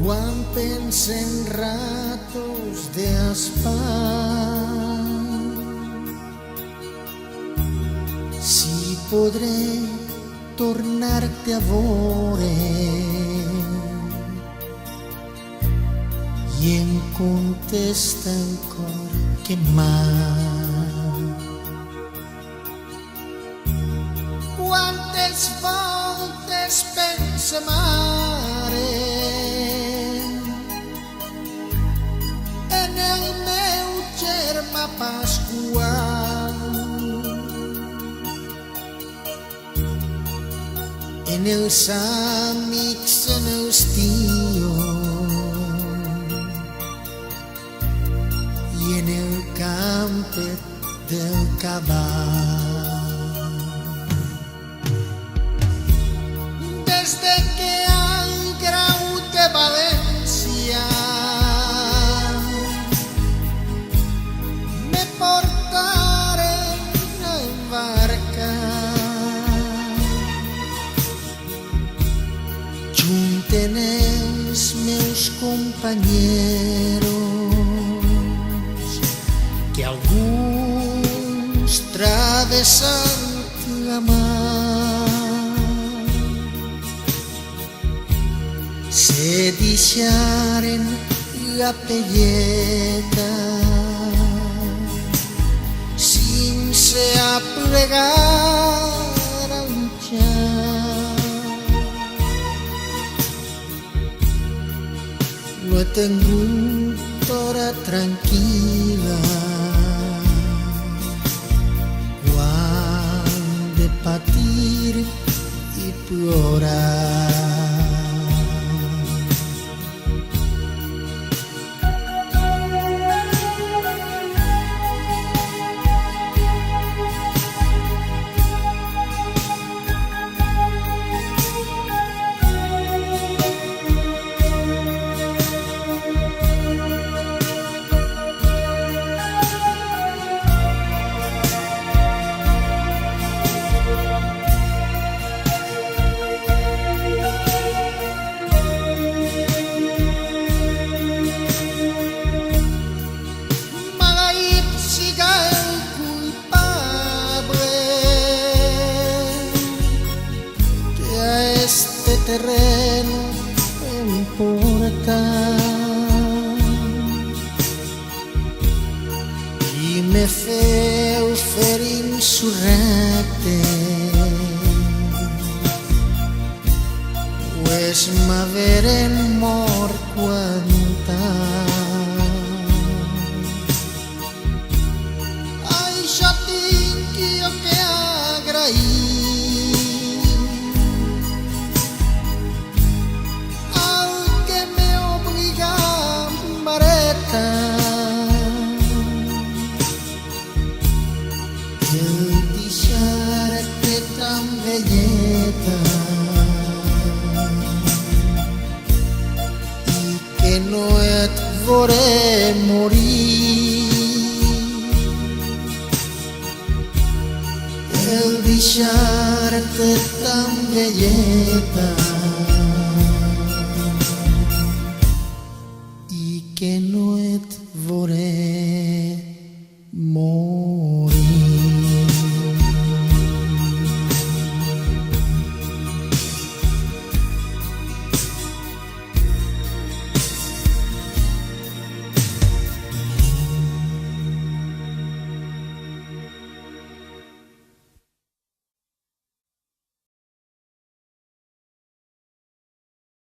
quan pense en ratos d'espai, si podré tornar-te a veure i em contesta el cor que mai. Quantes voltes pensa mare en el meu germà pasqual, en els amics, en els tios i en el campet del cavall. Des de que al Grau de València me portaren a embarcar, junten els meus companyeros, que alguns travessant la mar se deixaren la pelleta sense aplegar al llarg. No he tingut hora tranquil·la quan de patir i plorar. Este terreno important i me feu fer insurrecte, pues m'haveren mort quantant. Això tinc jo que agrair el deixar-te tan velleta i que no et veuré morir, el deixar-te tan velleta